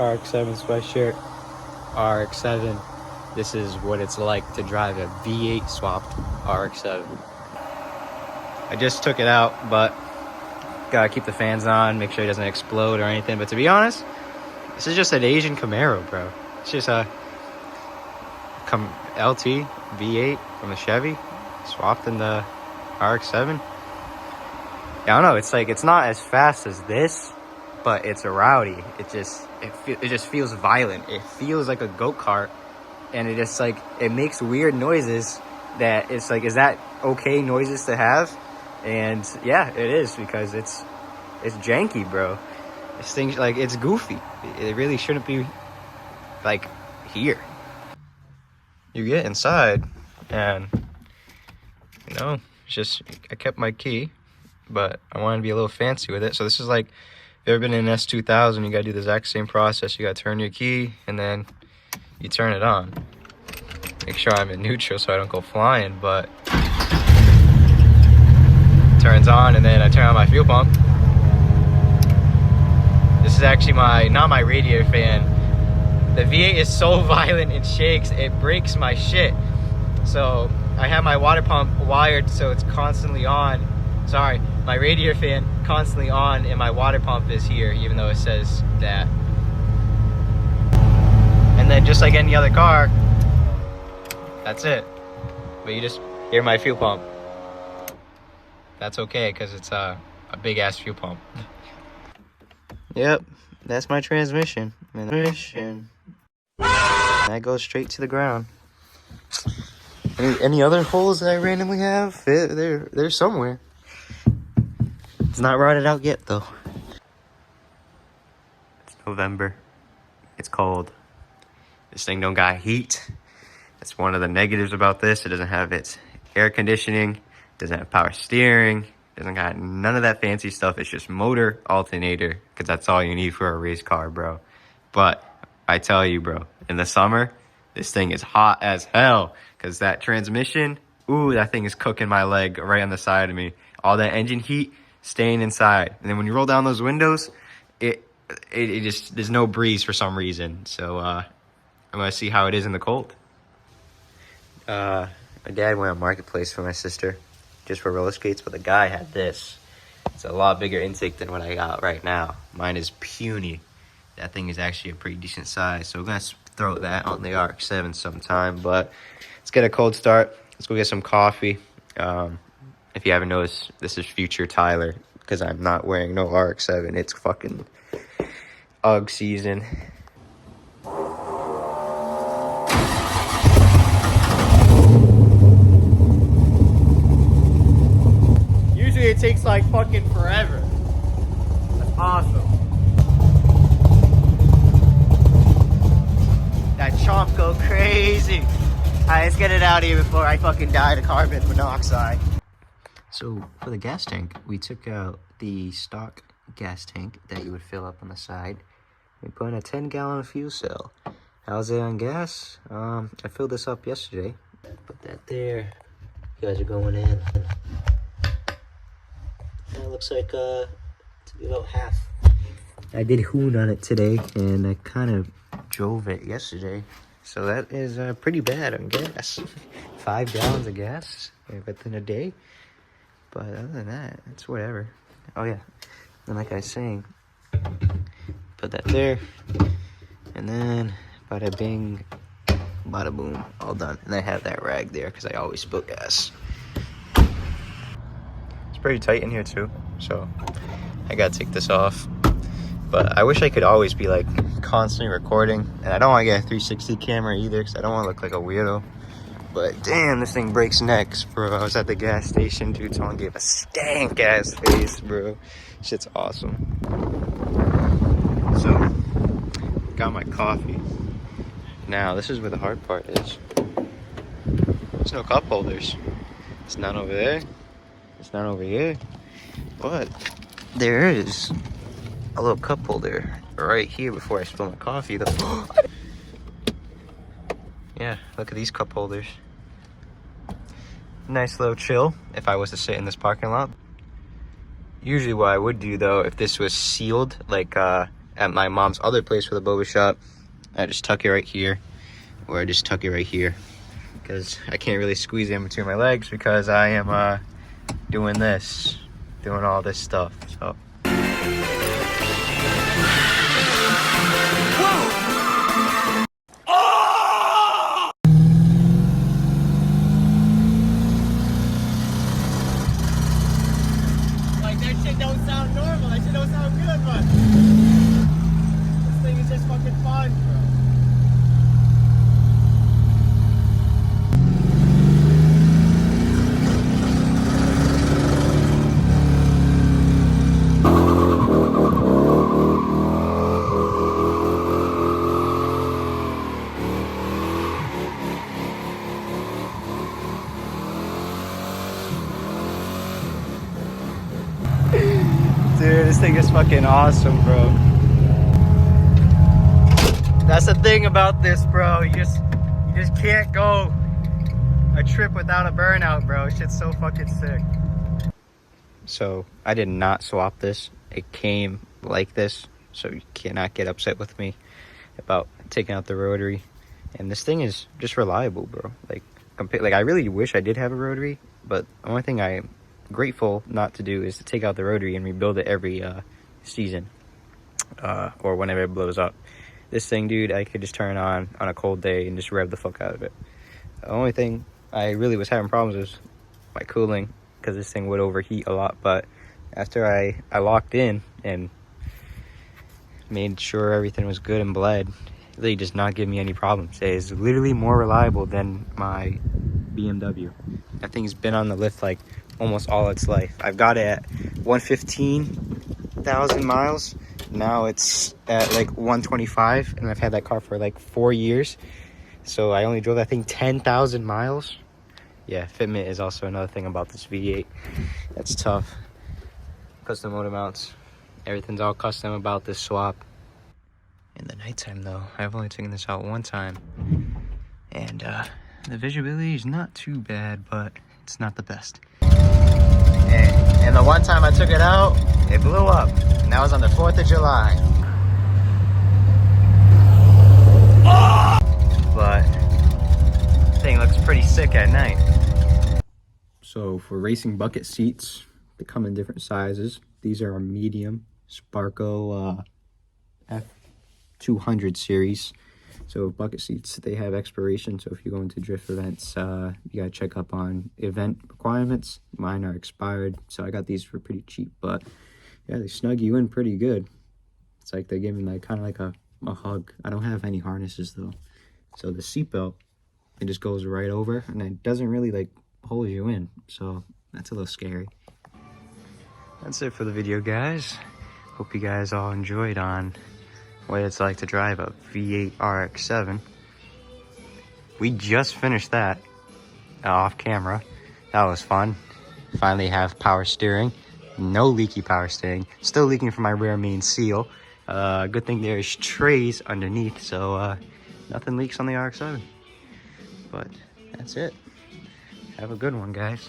RX7 sweatshirt. RX7. This is what it's like to drive a V8 swapped RX7. I just took it out, but gotta keep the fans on, make sure it doesn't explode or anything. But to be honest, this is just an Asian Camaro, bro. It's just a LT V8 from the Chevy, swapped in the RX7. Yeah, I don't know. It's like, it's not as fast as this, but it's rowdy. It just feels violent. It feels like a go-kart, and it just like, it makes weird noises that it's like, is that okay noises to have? And yeah, it is, because it's janky, bro. This thing, like, it's goofy. It really shouldn't be like here. You get inside, and you know, it's just, I kept my key, but I wanted to be a little fancy with it. So this is like, if you've ever been in an S2000, you gotta do the exact same process. You gotta turn your key, and then you turn it on. Make sure I'm in neutral so I don't go flying, but it turns on, and then I turn on my fuel pump. This is actually not my radiator fan. The V8 is so violent, it shakes, it breaks my shit. So I have my water pump wired so it's constantly on. Sorry, my radiator fan constantly on, and my water pump is here, even though it says that. And then just like any other car, that's it. But you just hear my fuel pump. That's okay, because it's a big ass fuel pump. Yep, that's my transmission. That goes straight to the ground. Any other holes that I randomly have? They're somewhere. It's not rotted out yet, though. It's November. It's cold. This thing don't got heat. That's one of the negatives about this. It doesn't have its air conditioning. It doesn't have power steering. It doesn't got none of that fancy stuff. It's just motor, alternator, because that's all you need for a race car, bro. But I tell you, bro, in the summer, this thing is hot as hell, because that transmission, ooh, that thing is cooking my leg right on the side of me. All that engine heat staying inside. And then when you roll down those windows, it just, there's no breeze for some reason. So I'm gonna see how it is in the cold. My dad went on Marketplace for my sister, just for roller skates, but the guy had this. It's a lot bigger intake than what I got right now. Mine is puny. That thing is actually a pretty decent size, so we're gonna throw that on the RX-7 sometime. But let's get a cold start. Let's go get some coffee. If you haven't noticed, this is future Tyler, because I'm not wearing no RX-7. It's fucking UGG season. Usually it takes like fucking forever. That's awesome. That chomp go crazy. Alright, let's get it out of here before I fucking die to carbon monoxide. So for the gas tank, we took out the stock gas tank that you would fill up on the side. We put in a 10-gallon fuel cell. How's it on gas? I filled this up yesterday. Put that there. You guys are going in. That looks like to be about half. I did hoon on it today, and I kind of drove it yesterday. So that is pretty bad on gas. 5 gallons of gas within a day. But other than that, it's whatever. Oh yeah, and like I was saying, put that there, and then bada bing, bada boom, all done. And I have that rag there because I always spill gas. It's pretty tight in here too, so I gotta take this off. But I wish I could always be like constantly recording, and I don't want to get a 360 camera either, because I don't want to look like a weirdo. But damn, this thing breaks necks, bro. I was at the gas station, dude. Someone gave a stank ass face, bro. Shit's awesome. So, got my coffee. Now, this is where the hard part is. There's no cup holders. It's none over there. It's none over here. But there is a little cup holder right here before I spill my coffee. Yeah, look at these cup holders. Nice little chill if I was to sit in this parking lot. Usually what I would do though, if this was sealed, like at my mom's other place for the boba shop, I just tuck it right here, or I just tuck it right here, because I can't really squeeze it in between my legs because I am doing all this stuff. So. Don't sound normal. That shit don't sound good, but this thing is just fucking fun, bro. Dude, this thing is fucking awesome, bro. That's the thing about this, bro. You just can't go a trip without a burnout, bro. Shit's so fucking sick. So I did not swap this. It came like this, so you cannot get upset with me about taking out the rotary. And this thing is just reliable, bro. Like I really wish I did have a rotary, but the only thing I'm grateful not to do is to take out the rotary and rebuild it every season or whenever it blows up. This thing, dude, I could just turn on a cold day and just rev the fuck out of it. The only thing I really was having problems with my cooling, because this thing would overheat a lot. But after I locked in and made sure everything was good and bled, it really does not give me any problems. It is literally more reliable than my BMW. That thing's been on the lift like almost all its life. I've got it at 115,000 miles. Now it's at like 125, and I've had that car for like 4 years. So I only drove that thing 10,000 miles. Yeah, fitment is also another thing about this V8. That's tough. Custom motor mounts. Everything's all custom about this swap. In the nighttime though, I've only taken this out one time. And the visibility is not too bad, but it's not the best. And the one time I took it out, it blew up. And that was on the 4th of July. But the thing looks pretty sick at night. So for racing bucket seats, they come in different sizes. These are a medium Sparco F200 series. So bucket seats, they have expiration. So if you go into drift events, you gotta check up on event requirements. Mine are expired, so I got these for pretty cheap. But yeah, they snug you in pretty good. It's like they're giving like kind of like a hug. I don't have any harnesses though. So the seatbelt, it just goes right over, and it doesn't really like hold you in. So that's a little scary. That's it for the video, guys. Hope you guys all enjoyed on what it's like to drive a V8 Rx7. We just finished that off camera. That was fun. Finally have power steering. No leaky power steering. Still leaking from my rear main seal. Good thing there's trays underneath, so nothing leaks on the Rx7. But that's it. Have a good one, guys.